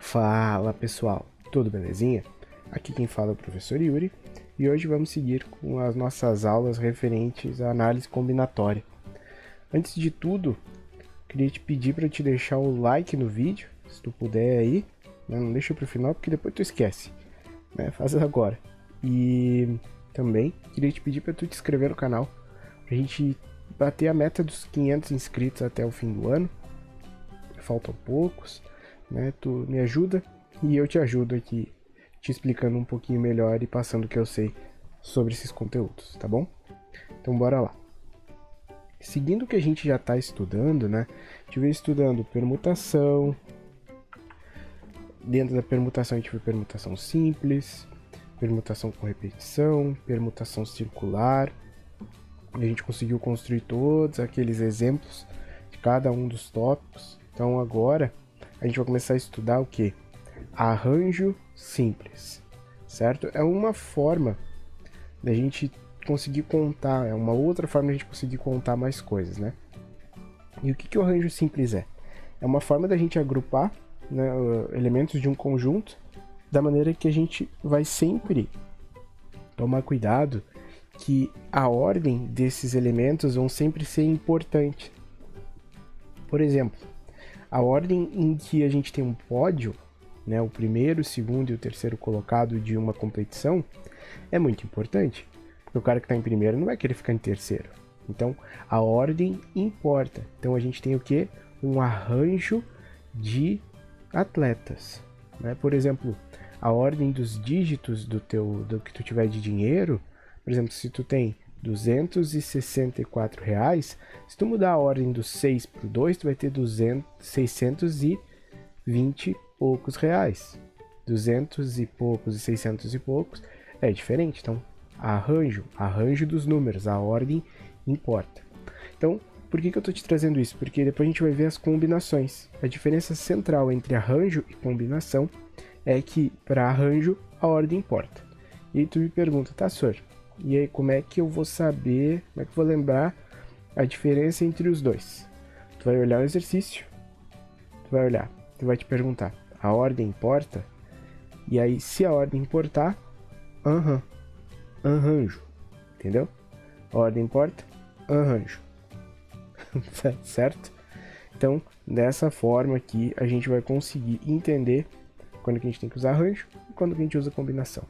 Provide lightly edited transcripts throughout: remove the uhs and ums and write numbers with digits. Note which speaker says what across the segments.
Speaker 1: Fala pessoal, tudo belezinha? Aqui quem fala é o professor Yuri e hoje vamos seguir com as nossas aulas referentes à análise combinatória. Antes de tudo, queria te pedir para te deixar o like no vídeo, se tu puder aí, né? Não deixa para o final porque depois tu esquece, né? Faz agora. E também queria te pedir para tu te inscrever no canal, pra gente bater a meta dos 500 inscritos até o fim do ano. Faltam poucos, né? Tu me ajuda e eu te ajudo aqui, te explicando um pouquinho melhor e passando o que eu sei sobre esses conteúdos, tá bom? Então bora lá. Seguindo o que a gente já está estudando, né? A gente veio estudando permutação. Dentro da permutação a gente viu permutação simples, permutação com repetição, permutação circular. E a gente conseguiu construir todos aqueles exemplos de cada um dos tópicos. Então agora a gente vai começar a estudar o que? Arranjo simples, certo? É uma forma da gente conseguir contar, é uma outra forma da gente conseguir contar mais coisas, né? E o que o arranjo simples é? É uma forma da gente agrupar, né, elementos de um conjunto da maneira que a gente vai sempre tomar cuidado que a ordem desses elementos vão sempre ser importante. Por exemplo, a ordem em que a gente tem um pódio, né, o primeiro, o segundo e o terceiro colocado de uma competição, é muito importante, porque o cara que está em primeiro não vai querer ficar em terceiro. Então, a ordem importa. Então, a gente tem o quê? Um arranjo de atletas, né? Por exemplo, a ordem dos dígitos do que tu tiver de dinheiro, por exemplo, se tu tem R$264, se tu mudar a ordem do 6 para o 2, tu vai ter 620 e poucos reais. 200 e poucos e 600 e poucos é diferente. Então, arranjo dos números, a ordem importa. Então, por que eu estou te trazendo isso? Porque depois a gente vai ver as combinações. A diferença central entre arranjo e combinação é que para arranjo a ordem importa. E aí tu me pergunta, tá, senhor? E aí, como é que eu vou saber, como é que eu vou lembrar a diferença entre os dois? Tu vai olhar o exercício, tu vai te perguntar, a ordem importa? E aí, se a ordem importar, arranjo, entendeu? A ordem importa, arranjo, certo? Então, dessa forma aqui, a gente vai conseguir entender quando que a gente tem que usar arranjo e quando que a gente usa combinação.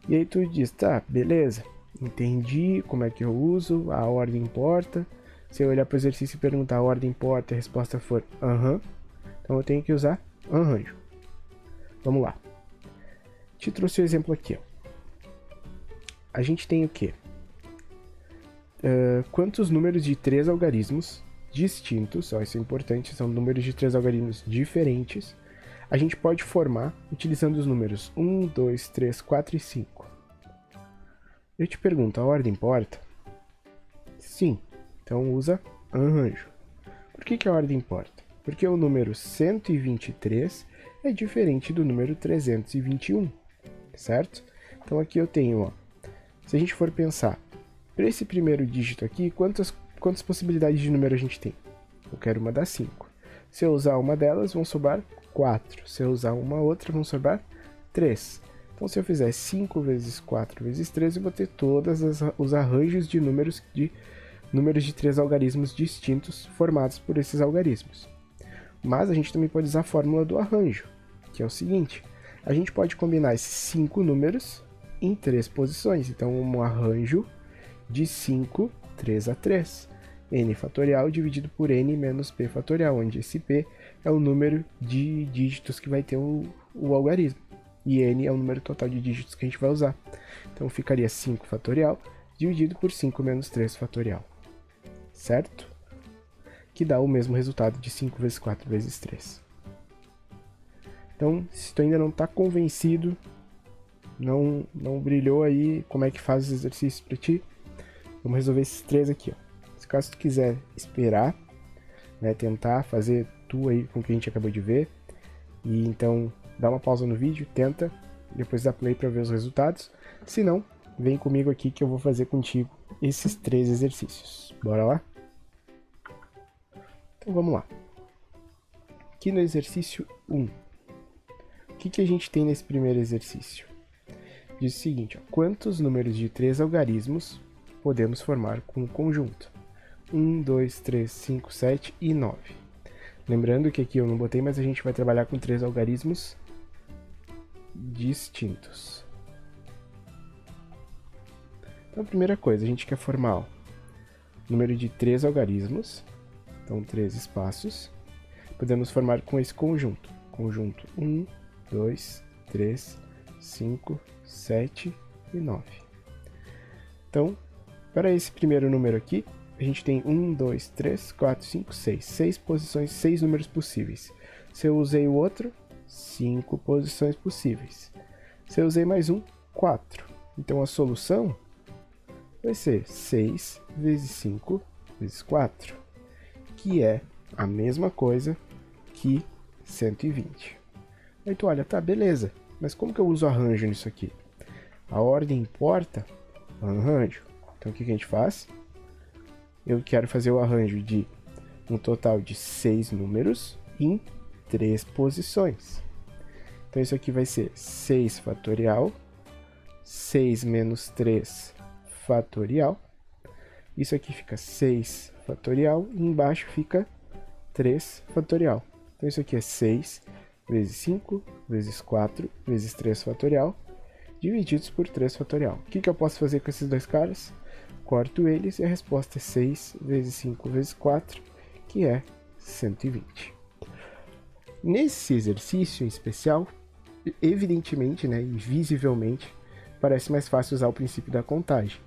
Speaker 1: E aí tu diz, tá, beleza, entendi como é que eu uso, a ordem importa. Se eu olhar para o exercício e perguntar a ordem importa e a resposta for então eu tenho que usar arranjo. Vamos lá. Te trouxe o exemplo aqui, ó. A gente tem o quê? Quantos números de 3 algarismos distintos, ó, isso é importante, são números de 3 algarismos diferentes, a gente pode formar utilizando os números 1, 2, 3, 4 e 5. Eu te pergunto, a ordem importa? Sim, então usa arranjo. Por que a ordem importa? Porque o número 123 é diferente do número 321, certo? Então aqui eu tenho, ó, se a gente for pensar, para esse primeiro dígito aqui, quantas possibilidades de número a gente tem? Eu quero uma das 5. Se eu usar uma delas, vão sobrar 4. Se eu usar uma outra, vão sobrar 3. Então, se eu fizer 5 vezes 4 vezes 3, eu vou ter todos os arranjos de números de 3 algarismos distintos formados por esses algarismos. Mas a gente também pode usar a fórmula do arranjo, que é o seguinte. A gente pode combinar esses 5 números em 3 posições. Então, um arranjo de 5, 3 a 3. N fatorial dividido por N menos P fatorial, onde esse P é o número de dígitos que vai ter o algarismo. E N é o número total de dígitos que a gente vai usar. Então ficaria 5 fatorial dividido por 5 menos 3 fatorial. Certo? Que dá o mesmo resultado de 5 vezes 4 vezes 3. Então, se tu ainda não está convencido, não brilhou aí como é que faz os exercícios para ti, vamos resolver esses 3 aqui, ó. Se caso tu quiser esperar, né, tentar fazer tu aí com o que a gente acabou de ver, e então dá uma pausa no vídeo, tenta, depois dá play para ver os resultados. Se não, vem comigo aqui que eu vou fazer contigo esses 3 exercícios. Bora lá? Então vamos lá. Aqui no exercício 1, que a gente tem nesse primeiro exercício? Diz o seguinte, ó, quantos números de 3 algarismos podemos formar com um conjunto? 1, 2, 3, 5, 7 e 9. Lembrando que aqui eu não botei, mas a gente vai trabalhar com 3 algarismos distintos. Então, a primeira coisa, a gente quer formar número de 3 algarismos, então 3 espaços. Podemos formar com esse conjunto. Conjunto 1, 2, 3, 5, 7 e 9. Então, para esse primeiro número aqui, a gente tem 1, 2, 3, 4, 5, 6. 6 posições, 6 números possíveis. Se eu usei o outro, 5 posições possíveis. Se eu usei mais um, 4. Então, a solução vai ser 6 vezes 5 vezes 4, que é a mesma coisa que 120. Aí tu olha, tá, beleza, mas como que eu uso arranjo nisso aqui? A ordem importa? Arranjo. Então o que a gente faz? Eu quero fazer o arranjo de um total de 6 números em 3 posições. Então isso aqui vai ser 6 fatorial, 6 menos 3 fatorial. Isso aqui fica 6 fatorial e embaixo fica 3 fatorial. Então isso aqui é 6 vezes 5 vezes 4 vezes 3 fatorial divididos por 3 fatorial. O que eu posso fazer com esses dois caras? Corto eles e a resposta é 6 vezes 5 vezes 4, que é 120. Nesse exercício em especial, evidentemente, né, e visivelmente, parece mais fácil usar o princípio da contagem.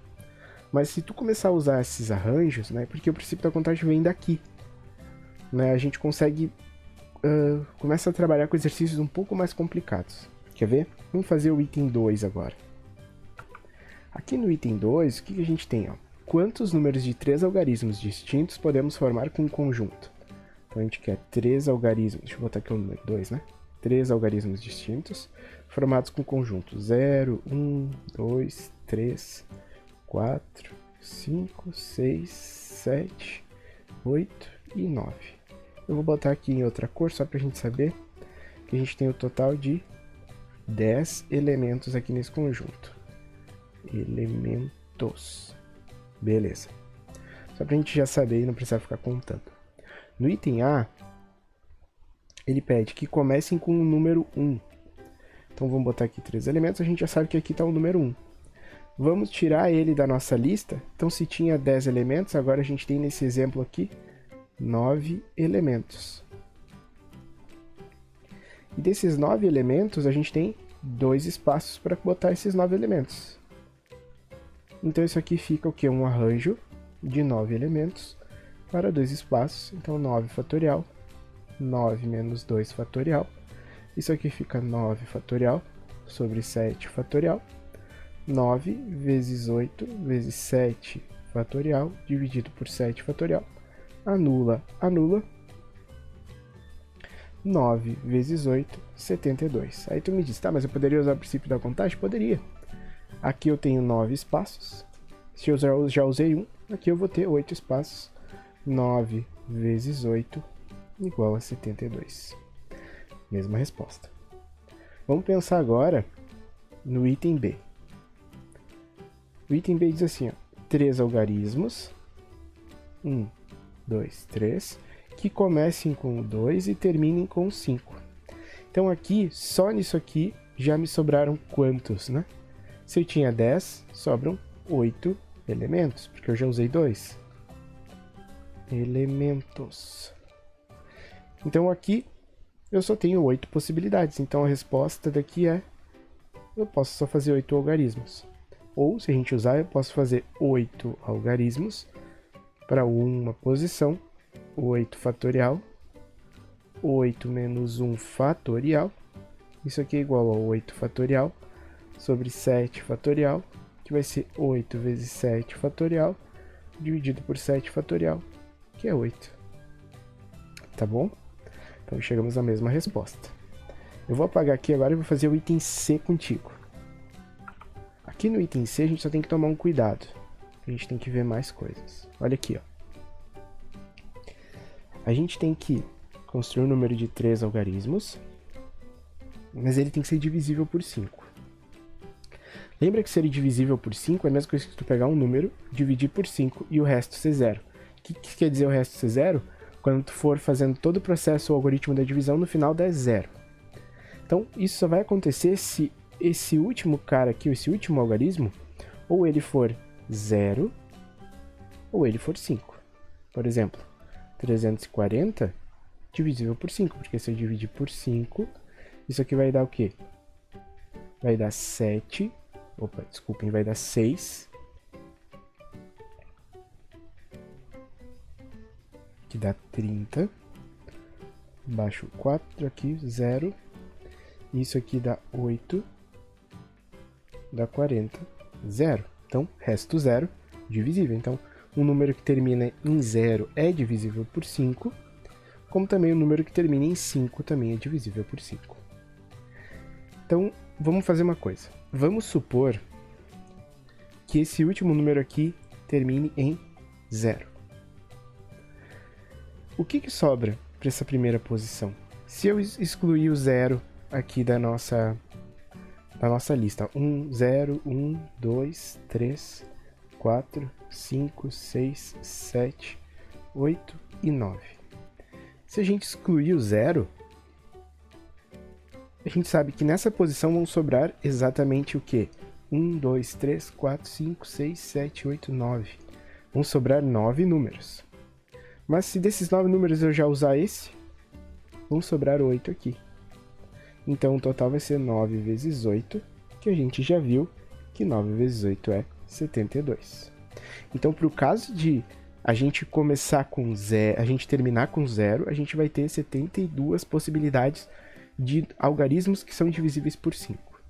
Speaker 1: Mas se tu começar a usar esses arranjos, né, porque o princípio da contagem vem daqui, né, a gente consegue começa a trabalhar com exercícios um pouco mais complicados. Quer ver? Vamos fazer o item 2 agora. Aqui no item 2, o que a gente tem? Ó? Quantos números de 3 algarismos distintos podemos formar com um conjunto? Então a gente quer 3 algarismos, deixa eu botar aqui o número 2, né? 3 algarismos distintos, formados com conjunto 0, 1, 2, 3, 4, 5, 6, 7, 8 e 9. Eu vou botar aqui em outra cor, só para a gente saber que a gente tem o total de 10 elementos aqui nesse conjunto. Elementos. Beleza. Só para a gente já saber e não precisar ficar contando. No item A, ele pede que comecem com o número 1. Então vamos botar aqui 3 elementos, a gente já sabe que aqui está o número 1. Vamos tirar ele da nossa lista. Então se tinha 10 elementos, agora a gente tem nesse exemplo aqui 9 elementos. E desses 9 elementos, a gente tem 2 espaços para botar esses 9 elementos. Então isso aqui fica o quê? Um arranjo de 9 elementos para 2 espaços. Então 9 fatorial, 9 menos 2 fatorial. Isso aqui fica 9 fatorial sobre 7 fatorial. 9 vezes 8 vezes 7 fatorial dividido por 7 fatorial. Anula, anula. 9 vezes 8, 72. Aí tu me diz, tá, mas eu poderia usar o princípio da contagem? Poderia. Aqui eu tenho 9 espaços. Se eu já usei 1, aqui eu vou ter 8 espaços. 9 vezes 8 igual a 72. Mesma resposta. Vamos pensar agora no item B. O item B diz assim, ó, 3 algarismos. 1, 2, 3, que comecem com o 2 e terminem com o 5. Então aqui, só nisso aqui, já me sobraram quantos, né? Se eu tinha 10, sobram 8 elementos, porque eu já usei 2. Elementos. Então aqui, eu só tenho 8 possibilidades. Então a resposta daqui é, eu posso só fazer 8 algarismos. Ou, se a gente usar, eu posso fazer 8 algarismos para uma posição, 8 fatorial, 8 menos 1 fatorial, isso aqui é igual a 8 fatorial sobre 7 fatorial, que vai ser 8 vezes 7 fatorial, dividido por 7 fatorial, que é 8. Tá bom? Então chegamos à mesma resposta. Eu vou apagar aqui agora e vou fazer o item C contigo. Aqui no item C a gente só tem que tomar um cuidado. A gente tem que ver mais coisas. Olha aqui, ó. A gente tem que construir um número de 3 algarismos. mas ele tem que ser divisível por 5. Lembra que ser divisível por 5 é a mesma coisa que tu pegar um número, dividir por 5 e o resto ser zero. O que quer dizer o resto ser zero? Quando tu for fazendo todo o processo, o algoritmo da divisão, no final dá zero. Então, isso só vai acontecer se esse último cara aqui, esse último algarismo, ou ele for 0, ou ele for 5. Por exemplo, 340 divisível por 5, porque se eu dividir por 5, isso aqui vai dar o quê? Vai dar 7, vai dar 6, que dá 30, baixo 4 aqui, 0, isso aqui dá 8, dá 40, 0. Então, resto 0, divisível. Então, um número que termina em 0 é divisível por 5, como também o número que termina em 5 também é divisível por 5. Então, vamos fazer uma coisa. Vamos supor que esse último número aqui termine em 0. O que sobra para essa primeira posição? Se eu excluir o 0 aqui da nossa lista, 1, 0, 1, 2, 3, 4, 5, 6, 7, 8 e 9. Se a gente excluir o 0, a gente sabe que nessa posição vão sobrar exatamente o quê? 1, 2, 3, 4, 5, 6, 7, 8, 9. Vão sobrar 9 números. Mas se desses 9 números eu já usar esse, vão sobrar 8 aqui. Então o total vai ser 9 vezes 8, que a gente já viu que 9 vezes 8 é 72. Então, para o caso de a gente começar com 0, a gente terminar com 0, a gente vai ter 72 possibilidades de algarismos que são divisíveis por 5.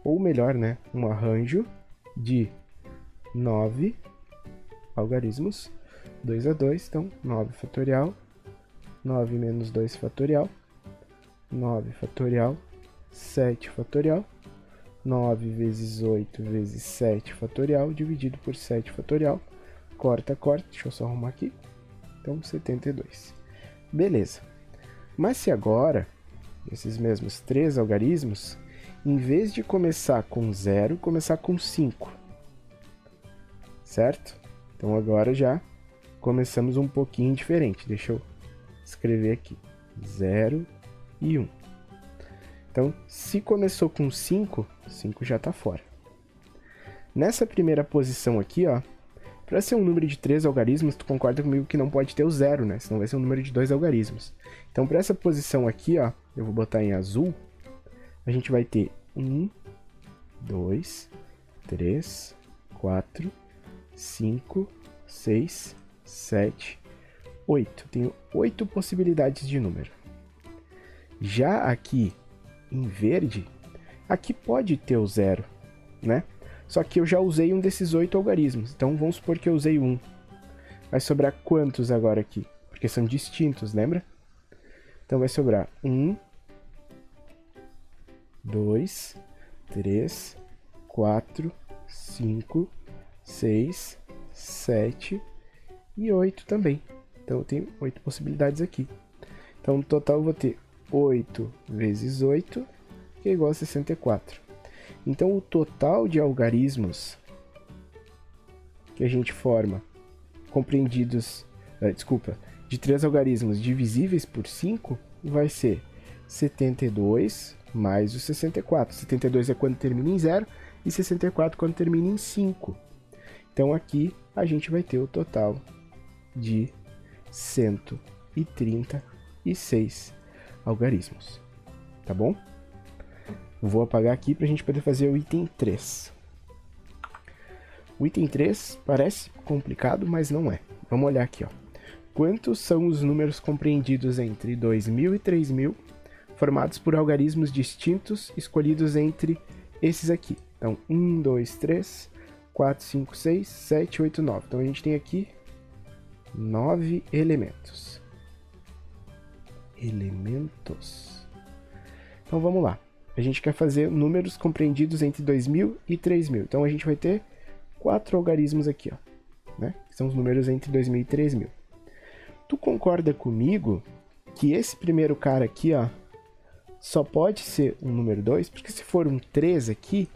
Speaker 1: Ou melhor, né, um arranjo de 9 algarismos, 2 a 2, então 9 fatorial, 9 menos 2 fatorial, 9 fatorial, 7 fatorial, 9 vezes 8 vezes 7 fatorial, dividido por 7 fatorial, corta, deixa eu só arrumar aqui, então 72. Beleza, mas se agora, esses mesmos 3 algarismos, em vez de começar com 0, começar com 5, certo? Então agora já começamos um pouquinho diferente, deixa eu escrever aqui, 0 e 1. Então, se começou com 5, 5 já está fora. Nessa primeira posição aqui, ó, para ser um número de 3 algarismos, tu concorda comigo que não pode ter o 0, né? Senão vai ser um número de 2 algarismos. Então, para essa posição aqui, ó, eu vou botar em azul, a gente vai ter 1, 2, 3, 4, 5, 6, 7, 8. Tenho 8 possibilidades de número. Já aqui em verde, aqui pode ter o 0, né? Só que eu já usei um desses 8 algarismos. Então vamos supor que eu usei 1. Vai sobrar quantos agora aqui? Porque são distintos, lembra? Então vai sobrar 1, 2, 3, 4, 5, 6, 7 e 8 também. Então eu tenho 8 possibilidades aqui. Então no total eu vou ter 8 vezes 8, que é igual a 64. Então o total de algarismos que a gente forma, compreendidos, de 3 algarismos divisíveis por 5, vai ser 72 mais o 64. 72 é quando termina em 0 e 64 quando termina em 5. Então aqui a gente vai ter o total de 136 algarismos, tá bom? Vou apagar aqui para a gente poder fazer o item 3. O item 3 parece complicado, mas não é. Vamos olhar aqui, ó. Quantos são os números compreendidos entre 2000 e 3000, formados por algarismos distintos, escolhidos entre esses aqui? Então, 1, 2, 3, 4, 5, 6, 7, 8, 9. Então, a gente tem aqui 9 elementos. Então vamos lá. A gente quer fazer números compreendidos entre 2000 e 3000. Então a gente vai ter 4 algarismos aqui, ó, né? Que são os números entre 2000 e 3000. Tu concorda comigo que esse primeiro cara aqui, ó, só pode ser um número 2, porque se for um 3 aqui,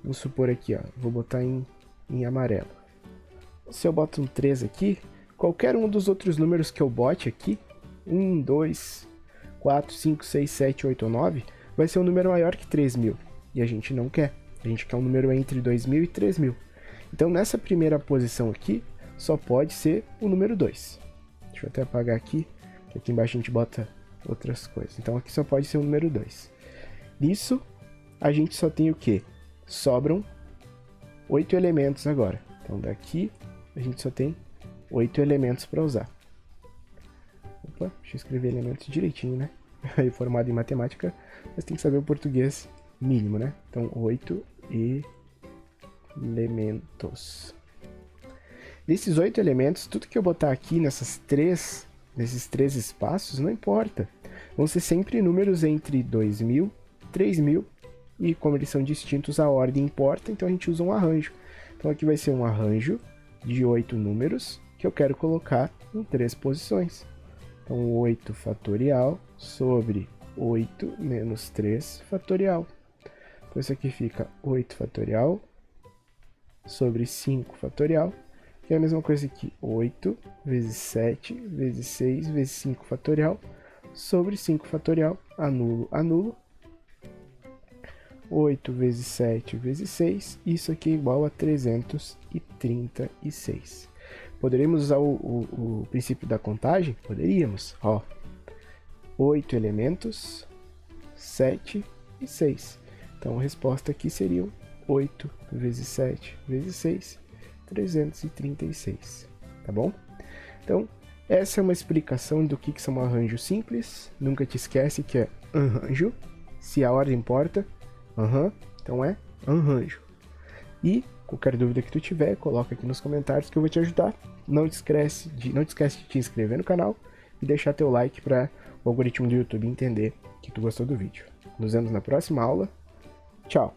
Speaker 1: vamos supor aqui, ó, vou botar em amarelo. Se eu boto um 3 aqui, qualquer um dos outros números que eu bote aqui, 1, 2, 4, 5, 6, 7, 8 ou 9, vai ser um número maior que 3.000. E a gente não quer. A gente quer um número entre 2.000 e 3.000. Então, nessa primeira posição aqui, só pode ser o número 2. Deixa eu até apagar aqui, que aqui embaixo a gente bota outras coisas. Então, aqui só pode ser o número 2. Nisso, a gente só tem o quê? Sobram 8 elementos agora. Então, daqui, a gente só tem 8 elementos para usar. Opa, deixa eu escrever elementos direitinho, né? Aí, formado em matemática, mas tem que saber o português mínimo, né? Então, 8 elementos. Desses 8 elementos, tudo que eu botar aqui nesses três espaços, não importa. Vão ser sempre números entre 2.000, 3.000 e como eles são distintos, a ordem importa, então a gente usa um arranjo. Então aqui vai ser um arranjo de 8 números que eu quero colocar em 3 posições. Então 8 fatorial sobre 8 menos 3 fatorial. Então isso aqui fica 8 fatorial sobre 5 fatorial. Que é a mesma coisa aqui, 8 vezes 7 vezes 6 vezes 5 fatorial sobre 5 fatorial, anulo, anulo. 8 vezes 7 vezes 6, isso aqui é igual a 336. Poderíamos usar o princípio da contagem? Poderíamos, ó. 8 elementos, 7 e 6. Então a resposta aqui seria 8 vezes 7 vezes 6, 336, tá bom? Então, essa é uma explicação do que são arranjos simples. Nunca te esquece que é arranjo, se a ordem importa, então é arranjo. E qualquer dúvida que tu tiver, coloca aqui nos comentários que eu vou te ajudar. Não te esquece de te inscrever no canal e deixar teu like para o algoritmo do YouTube entender que tu gostou do vídeo. Nos vemos na próxima aula. Tchau!